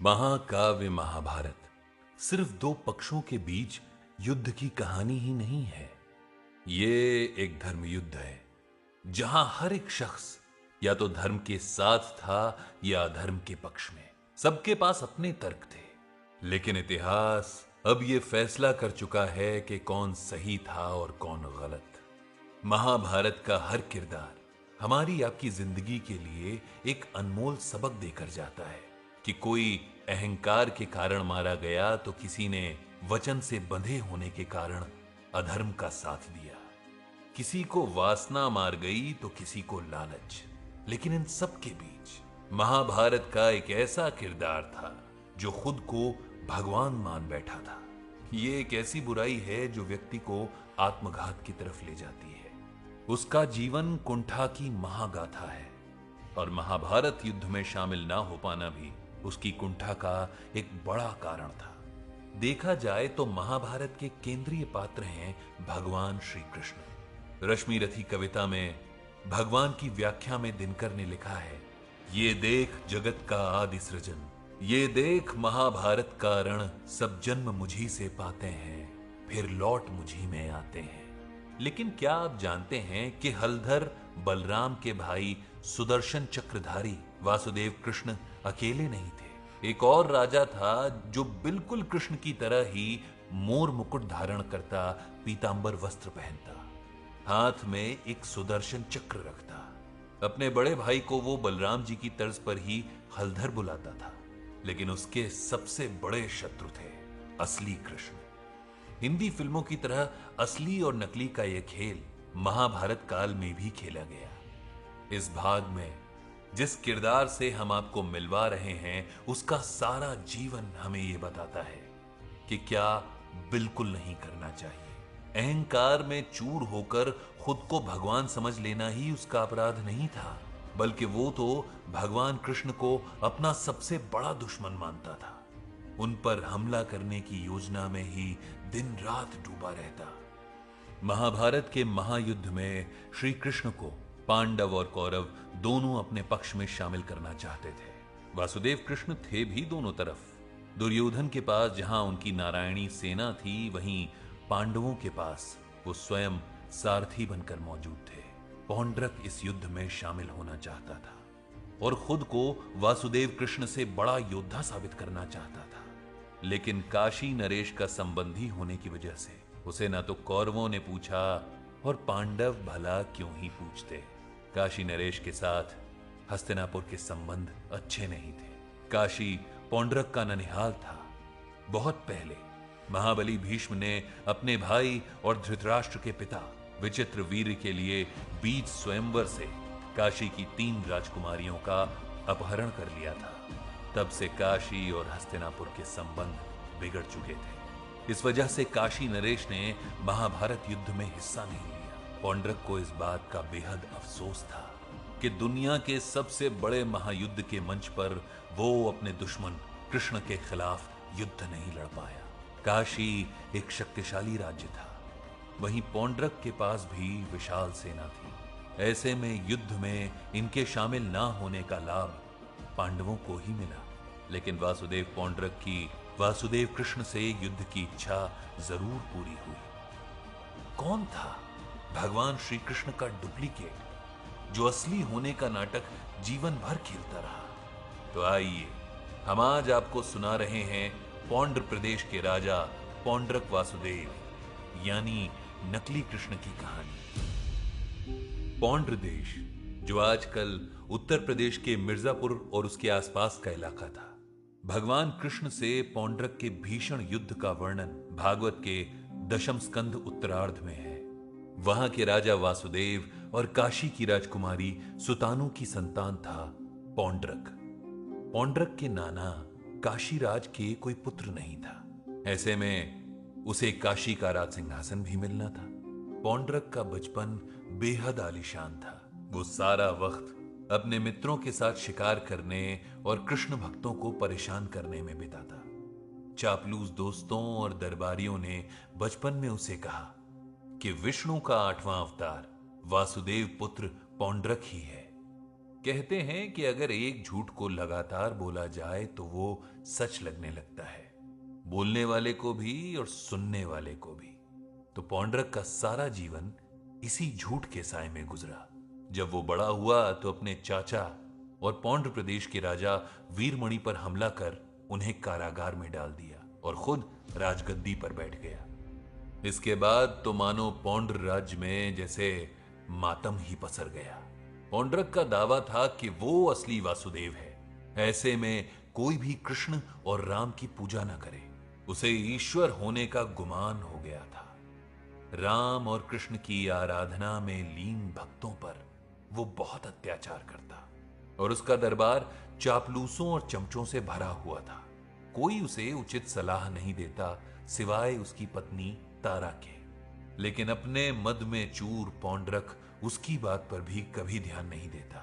महाकाव्य महाभारत सिर्फ दो पक्षों के बीच युद्ध की कहानी ही नहीं है। ये एक धर्म युद्ध है जहां हर एक शख्स या तो धर्म के साथ था या अधर्म के पक्ष में। सबके पास अपने तर्क थे, लेकिन इतिहास अब ये फैसला कर चुका है कि कौन सही था और कौन गलत। महाभारत का हर किरदार हमारी आपकी जिंदगी के लिए एक अनमोल सबक देकर जाता है कि कोई अहंकार के कारण मारा गया तो किसी ने वचन से बंधे होने के कारण अधर्म का साथ दिया, किसी को वासना मार गई तो किसी को लालच। लेकिन इन सब के बीच महाभारत का एक ऐसा किरदार था जो खुद को भगवान मान बैठा था। ये एक ऐसी बुराई है जो व्यक्ति को आत्मघात की तरफ ले जाती है। उसका जीवन कुंठा की महागाथा है और महाभारत युद्ध में शामिल ना हो पाना भी उसकी कुंठा का एक बड़ा कारण था। देखा जाए तो महाभारत के केंद्रीय पात्र हैं भगवान श्री कृष्ण। रश्मि रथी कविता में भगवान की व्याख्या में दिनकर ने लिखा है, ये देख जगत का आदि सृजन, ये देख महाभारत का रण, सब जन्म मुझी से पाते हैं, फिर लौट मुझी में आते हैं। लेकिन क्या आप जानते हैं कि हलधर बलराम के भाई सुदर्शन चक्रधारी वासुदेव कृष्ण अकेले नहीं थे। एक और राजा था जो बिल्कुल कृष्ण की तरह ही मोर मुकुट धारण करता, पीतांबर वस्त्र पहनता, हाथ में एक सुदर्शन चक्र रखता। अपने बड़े भाई को वो बलराम जी की तर्ज पर ही हलधर बुलाता था, लेकिन उसके सबसे बड़े शत्रु थे असली कृष्ण। हिंदी फिल्मों की तरह असली और नकली का यह खेल महाभारत काल में भी खेला गया। इस भाग में जिस किरदार से हम आपको मिलवा रहे हैं उसका सारा जीवन हमें यह बताता है कि क्या बिल्कुल नहीं करना चाहिए। अहंकार में चूर होकर खुद को भगवान समझ लेना ही उसका अपराध नहीं था, बल्कि वो तो भगवान कृष्ण को अपना सबसे बड़ा दुश्मन मानता था। उन पर हमला करने की योजना में ही दिन रात डूबा रहता। महाभारत के महायुद्ध में श्री कृष्ण को पांडव और कौरव दोनों अपने पक्ष में शामिल करना चाहते थे। वासुदेव कृष्ण थे भी दोनों तरफ। दुर्योधन के पास जहां उनकी नारायणी सेना थी, वहीं पांडवों के पास वो स्वयं सारथी बनकर मौजूद थे। पौंड्रक इस युद्ध में शामिल होना चाहता था और खुद को वासुदेव कृष्ण से बड़ा योद्धा साबित करना चाहता था, लेकिन काशी नरेश का संबंधी होने की वजह से उसे ना तो कौरवों ने पूछा और पांडव भला क्यों ही पूछते। काशी नरेश के साथ हस्तिनापुर के संबंध अच्छे नहीं थे। काशी पौंड्रक का ननिहाल था। बहुत पहले महाबली भीष्म ने अपने भाई और धृतराष्ट्र के पिता विचित्र वीर के लिए बीज स्वयंवर से काशी की 3 राजकुमारियों का अपहरण कर लिया था। तब से काशी और हस्तिनापुर के संबंध बिगड़ चुके थे। इस वजह से काशी नरेश ने महाभारत युद्ध में हिस्सा नहीं लिया। पौंड्रक को इस बात का बेहद अफसोस था कि दुनिया के सबसे बड़े महायुद्ध के मंच पर वो अपने दुश्मन कृष्ण के खिलाफ युद्ध नहीं लड़ पाया। काशी एक शक्तिशाली राज्य था, वहीं पौंड्रक के पास भी विशाल सेना थी। ऐसे में युद्ध में इनके शामिल ना होने का लाभ पांडवों को ही मिला। लेकिन वासुदेव पौंड्रक की वासुदेव कृष्ण से युद्ध की इच्छा जरूर पूरी हुई। कौन था भगवान श्री कृष्ण का डुप्लीकेट जो असली होने का नाटक जीवन भर खेलता रहा? तो आइए हम आज आपको सुना रहे हैं पौंड्र प्रदेश के राजा पौंड्रक वासुदेव, यानी नकली कृष्ण की कहानी। पौंड्र देश, जो आजकल उत्तर प्रदेश के मिर्जापुर और उसके आसपास का इलाका था, भगवान कृष्ण से पौंड्रक के भीषण युद्ध का वर्णन भागवत के दशम स्कंध उत्तरार्ध में है। वहां के राजा वासुदेव और काशी की राजकुमारी सुतानु की संतान था पौंड्रक। पौंड्रक के नाना काशीराज के कोई पुत्र नहीं था। ऐसे में उसे काशी का राज सिंहासन भी मिलना था। पौंड्रक का बचपन बेहद आलीशान था। वो सारा वक्त अपने मित्रों के साथ शिकार करने और कृष्ण भक्तों को परेशान करने में बिताता। चापलूस दोस्तों और दरबारियों ने बचपन में उसे कहा कि विष्णु का 8वां अवतार वासुदेव पुत्र पौंड्रक ही है। कहते हैं कि अगर एक झूठ को लगातार बोला जाए तो वो सच लगने लगता है, बोलने वाले को भी और सुनने वाले को भी। तो पौंड्रक का सारा जीवन इसी झूठ के साए में गुजरा। जब वो बड़ा हुआ तो अपने चाचा और पौंड्र प्रदेश के राजा वीरमणि पर हमला कर उन्हें कारागार में डाल दिया और खुद राजगद्दी पर बैठ गया। इसके बाद तो मानो पौंड्र राज्य में जैसे मातम ही पसर गया। पौंड्रक का दावा था कि वो असली वासुदेव है। ऐसे में कोई भी कृष्ण और राम की पूजा न करे, उसे ईश्वर होने का गुमान हो गया था। राम और कृष्ण की आराधना में लीन भक्तों पर वो बहुत अत्याचार करता और उसका दरबार चापलूसों और चमचों से भरा हुआ था। कोई उसे उचित सलाह नहीं देता सिवाय उसकी पत्नी तारा के। लेकिन अपने मद में चूर पौंड्रक उसकी बात पर भी कभी ध्यान नहीं देता।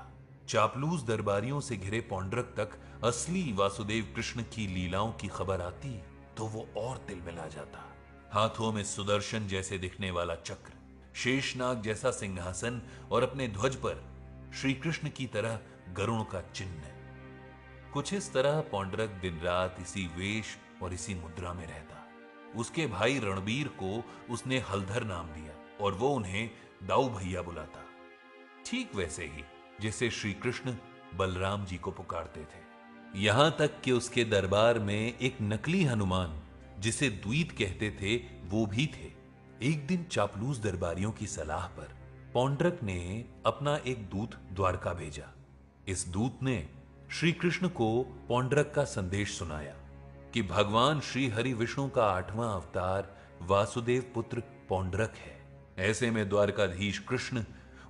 चापलूस दरबारियों से घिरे पौंड्रक तक असली वासुदेव कृष्ण की लीलाओं की खबर आती तो वो और तिलमिला जाता। हाथों में सुदर्शन जैसे दिखने वाला चक्र, शेषनाग जैसा सिंहासन और अपने ध्वज पर श्री कृष्ण की तरह गरुण का चिन्ह। कुछ इस तरह पौंड्रक दिन रात इसी वेश और इसी मुद्रा में रहता। उसके भाई रणबीर को उसने हलधर नाम दिया और वो उन्हें दाऊ भैया बुलाता, ठीक वैसे ही जैसे श्री कृष्ण बलराम जी को पुकारते थे। यहां तक कि उसके दरबार में एक नकली हनुमान जिसे द्वीत कहते थे वो भी थे। एक दिन चापलूस दरबारियों की सलाह पर पौंड्रक ने अपना एक दूत द्वारका भेजा। इस दूत ने श्री कृष्ण को पौंड्रक का संदेश सुनाया कि भगवान श्री हरि विष्णु का 8वां अवतार वासुदेव पुत्र पौंड्रक है। ऐसे में द्वारकाधीश कृष्ण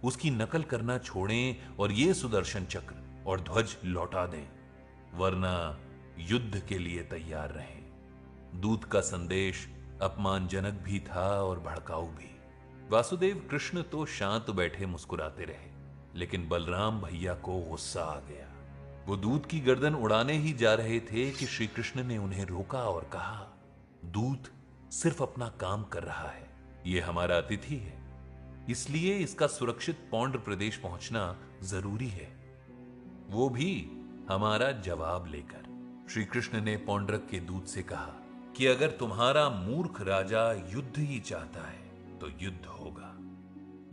उसकी नकल करना छोड़ें और ये सुदर्शन चक्र और ध्वज लौटा दें, वरना युद्ध के लिए तैयार रहें। दूत का संदेश अपमानजनक भी था और भड़काऊ भी। वासुदेव कृष्ण तो शांत बैठे मुस्कुराते रहे, लेकिन बलराम भैया को गुस्सा आ गया। वो दूत की गर्दन उड़ाने ही जा रहे थे कि श्री कृष्ण ने उन्हें रोका और कहा, दूत सिर्फ अपना काम कर रहा है, ये हमारा अतिथि है, इसलिए इसका सुरक्षित पौंड्र प्रदेश पहुंचना जरूरी है, वो भी हमारा जवाब लेकर। श्री कृष्ण ने पौंड्रक के दूत से कहा कि अगर तुम्हारा मूर्ख राजा युद्ध ही चाहता है तो युद्ध होगा,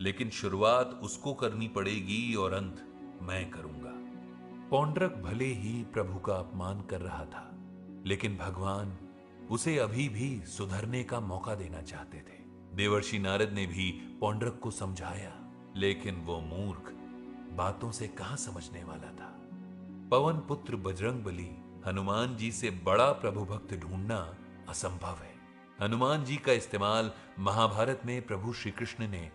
लेकिन शुरुआत उसको करनी पड़ेगी और अंत मैं करूंगा। पौंड्रक भले ही प्रभु का अपमान कर रहा था, लेकिन भगवान उसे अभी भी सुधरने का मौका देना चाहते थे। देवर्षि नारद ने भी पौंड्रक को समझाया, लेकिन वो मूर्ख बातों से कहां समझने वाला था। पवन पुत्र बजरंगबली हनुमान जी से बड़ा प्रभु भक्त ढूंढना असंभव है। हनुमान जी का इस्तेमाल महाभारत में प्रभु श्री कृष्ण ने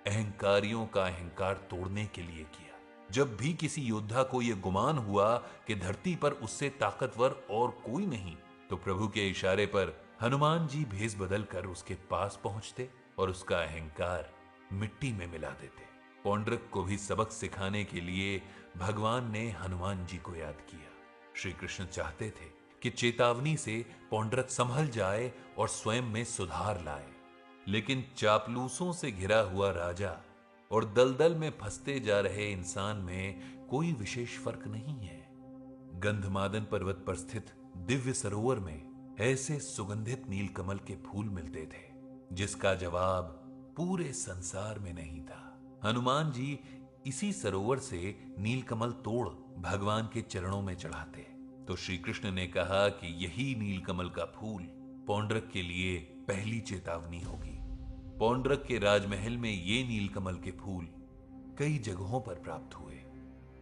अहंकारियों का अहंकार तोड़ने के लिए किया। जब भी किसी योद्धा को यह गुमान हुआ कि धरती पर उससे ताकतवर और कोई नहीं, तो प्रभु के इशारे पर हनुमान जी भेष बदल कर उसके पास पहुंचते और उसका अहंकार मिट्टी में मिला देते। पौंड्रक को भी सबक सिखाने के लिए भगवान ने हनुमान जी को याद किया। श्री कृष्ण चाहते थे कि चेतावनी से पौंड्रक संभल जाए और स्वयं में सुधार लाए, लेकिन चापलूसों से घिरा हुआ राजा और दलदल में फंसते जा रहे इंसान में कोई विशेष फर्क नहीं है। गंधमादन पर्वत पर स्थित दिव्य सरोवर में ऐसे सुगंधित नीलकमल के फूल मिलते थे जिसका जवाब पूरे संसार में नहीं था। हनुमान जी इसी सरोवर से नीलकमल तोड़ भगवान के चरणों में चढ़ाते, तो श्री कृष्ण ने कहा कि यही नीलकमल का फूल पौंड्रक के लिए पहली चेतावनी होगी। पौंड्रक के राजमहल में ये नीलकमल के फूल कई जगहों पर प्राप्त हुए।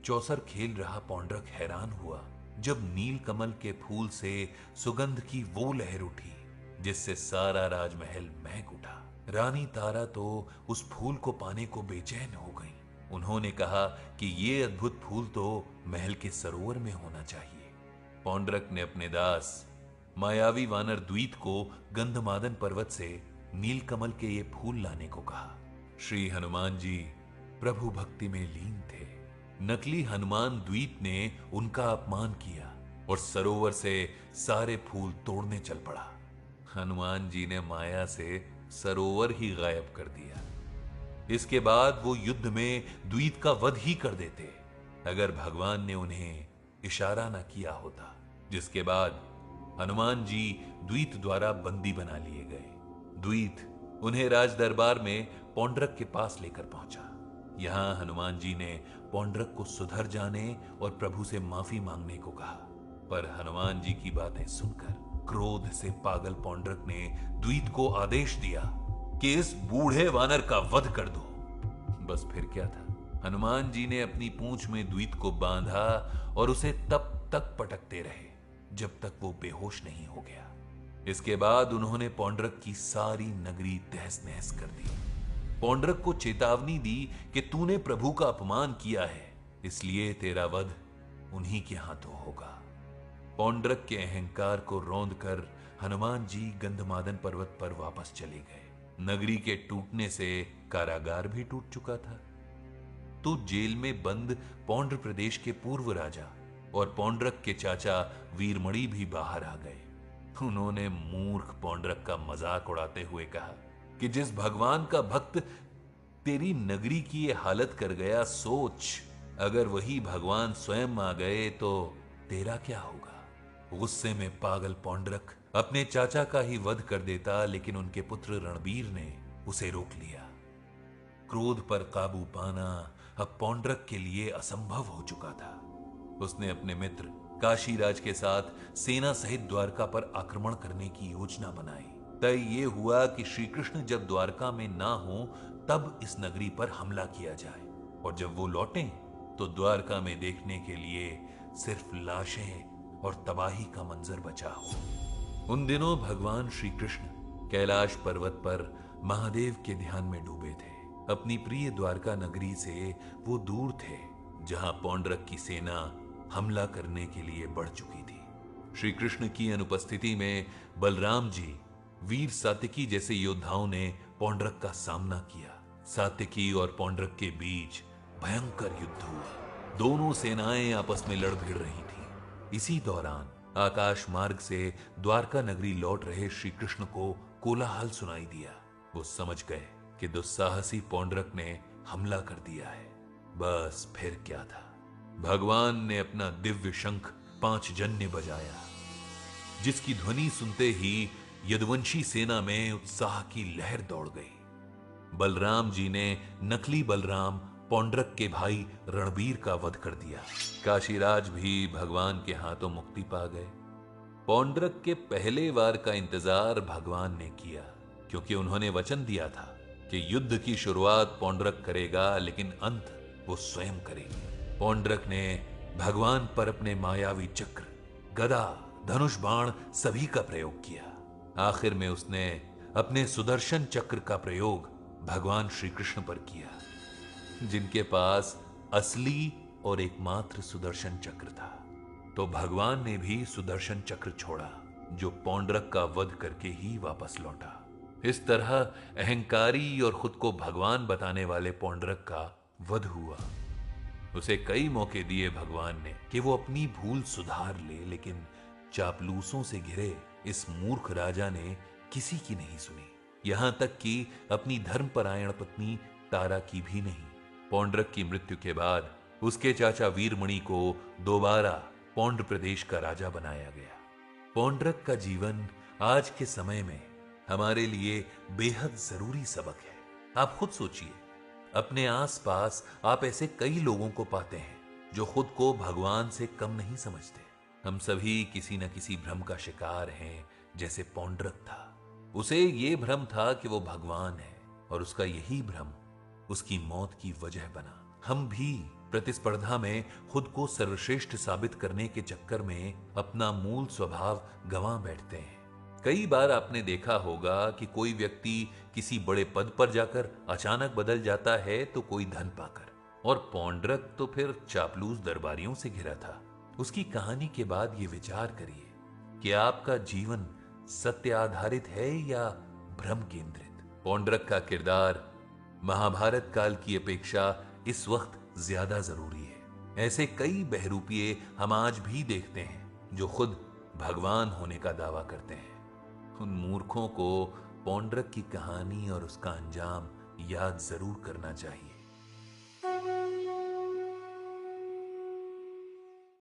चौसर खेल रहा पौंड्रक हैरान हुआ जब नीलकमल के फूल से सुगंध की वो लहर उठी जिससे सारा राजमहल महक उठा। रानी तारा तो उस फूल को पाने को बेचैन हो गई। उन्होंने कहा कि ये अद्भुत फूल तो महल के सरोवर में होना चाहिए। पौंड्रक ने अपने दास मायावी वानर द्वीत को गंधमादन पर्वत से नीलकमल के ये फूल लाने को कहा। श्री हनुमान जी प्रभु भक्ति में लीन थे। नकली हनुमान द्वीत ने उनका अपमान किया और सरोवर से सारे फूल तोड़ने चल पड़ा। हनुमान जी ने माया से सरोवर ही गायब कर दिया। इसके बाद वो युद्ध में द्वीत का वध ही कर देते। अगर भगवान ने उन्हें इशारा न किया होता, जिसके बाद हनुमान जी द्वित द्वारा बंदी बना लिए गए। द्वित उन्हें राज दरबार में पौंड्रक के पास लेकर पहुंचा। यहां हनुमान जी ने पौंड्रक को सुधर जाने और प्रभु से माफी मांगने को कहा, पर हनुमान जी की बातें सुनकर क्रोध से पागल पौंड्रक ने द्वित को आदेश दिया कि इस बूढ़े वानर का वध कर दो। बस फिर क्या था, हनुमान जी ने अपनी पूंछ में द्वित को बांधा और उसे तब तक पटकते रहे जब तक वो बेहोश नहीं हो गया। इसके बाद उन्होंने पौंड्रक की सारी नगरी तहस नहस कर दी। पौंड्रक को चेतावनी दी कि तूने प्रभु का अपमान किया है, इसलिए तेरा वध उन्हीं के हाथों होगा। पौंड्रक के अहंकार को रौंद कर हनुमान जी गंधमादन पर्वत पर वापस चले गए। नगरी के टूटने से कारागार भी टूट चुका था, तो जेल में बंद पौंड्र प्रदेश के पूर्व राजा और पौंड्रक के चाचा वीरमणि भी बाहर आ गए। उन्होंने मूर्ख पौंड्रक का मजाक उड़ाते हुए कहा कि जिस भगवान का भक्त तेरी नगरी की ये हालत कर गया, सोच अगर वही भगवान स्वयं आ गए तो तेरा क्या होगा। गुस्से में पागल पौंड्रक अपने चाचा का ही वध कर देता, लेकिन उनके पुत्र रणबीर ने उसे रोक लिया। क्रोध पर काबू पाना अब पौंड्रक के लिए असंभव हो चुका था। उसने अपने मित्र काशीराज के साथ सेना सहित द्वारका पर आक्रमण करने की योजना बनाई। तय ये हुआ कि श्री कृष्ण जब द्वारका में ना हो तब इस नगरी पर हमला किया जाए, और जब वो लौटें तो द्वारका में देखने के लिए सिर्फ लाशें और तबाही का मंजर बचा हो। उन दिनों भगवान श्री कृष्ण कैलाश पर्वत पर महादेव के ध्यान में डूबे थे। अपनी प्रिय द्वारका नगरी से वो दूर थे, जहां पौंड्रक की सेना हमला करने के लिए बढ़ चुकी थी। श्री कृष्ण की अनुपस्थिति में बलराम जी, वीर सात्यकी जैसे योद्धाओं ने पौंड्रक का सामना किया। सात्यकी और पौंड्रक के बीच भयंकर युद्ध हुआ। दोनों सेनाएं आपस में लड़ भिड़ रही थी। इसी दौरान आकाश मार्ग से द्वारका नगरी लौट रहे श्री कृष्ण को कोलाहल सुनाई दिया। वो समझ गए कि दुस्साहसी पौंड्रक ने हमला कर दिया है। बस फिर क्या था, भगवान ने अपना दिव्य शंख पांचजन्य बजाया, जिसकी ध्वनि सुनते ही यदुवंशी सेना में उत्साह की लहर दौड़ गई। बलराम जी ने नकली बलराम पौंड्रक के भाई रणबीर का वध कर दिया। काशीराज भी भगवान के हाथों मुक्ति पा गए। पौंड्रक के पहले वार का इंतजार भगवान ने किया, क्योंकि उन्होंने वचन दिया था कि युद्ध की शुरुआत पौंड्रक करेगा, लेकिन अंत वो स्वयं करेगी। पौंड्रक ने भगवान पर अपने मायावी चक्र, गदा, धनुष बाण सभी का प्रयोग किया। आखिर में उसने अपने सुदर्शन चक्र का प्रयोग भगवान श्री कृष्ण पर किया, जिनके पास असली और एकमात्र सुदर्शन चक्र था। तो भगवान ने भी सुदर्शन चक्र छोड़ा, जो पौंड्रक का वध करके ही वापस लौटा। इस तरह अहंकारी और खुद को भगवान बताने वाले पौंड्रक का वध हुआ। उसे कई मौके दिए भगवान ने कि वो अपनी भूल सुधार ले, लेकिन चापलूसों से घिरे इस मूर्ख राजा ने किसी की नहीं सुनी, यहां तक कि अपनी धर्मपरायण पत्नी तारा की भी नहीं। पौंड्रक की मृत्यु के बाद उसके चाचा वीरमणि को दोबारा पौंड्र प्रदेश का राजा बनाया गया। पौंड्रक का जीवन आज के समय में हमारे लिए बेहद जरूरी सबक है। आप खुद सोचिए, अपने आसपास आप ऐसे कई लोगों को पाते हैं जो खुद को भगवान से कम नहीं समझते। हम सभी किसी न किसी भ्रम का शिकार हैं, जैसे पौंड्रक था। उसे ये भ्रम था कि वो भगवान है, और उसका यही भ्रम उसकी मौत की वजह बना। हम भी प्रतिस्पर्धा में खुद को सर्वश्रेष्ठ साबित करने के चक्कर में अपना मूल स्वभाव गंवा बैठते हैं। कई बार आपने देखा होगा कि कोई व्यक्ति किसी बड़े पद पर जाकर अचानक बदल जाता है, तो कोई धन पाकर। और पौंड्रक तो फिर चापलूस दरबारियों से घिरा था। उसकी कहानी के बाद ये विचार करिए कि आपका जीवन सत्य आधारित है या भ्रम केंद्रित। पौंड्रक का किरदार महाभारत काल की अपेक्षा इस वक्त ज्यादा जरूरी है। ऐसे कई बहरूपिये हम आज भी देखते हैं जो खुद भगवान होने का दावा करते हैं। उन मूर्खों को पौंड्रक की कहानी और उसका अंजाम याद जरूर करना चाहिए।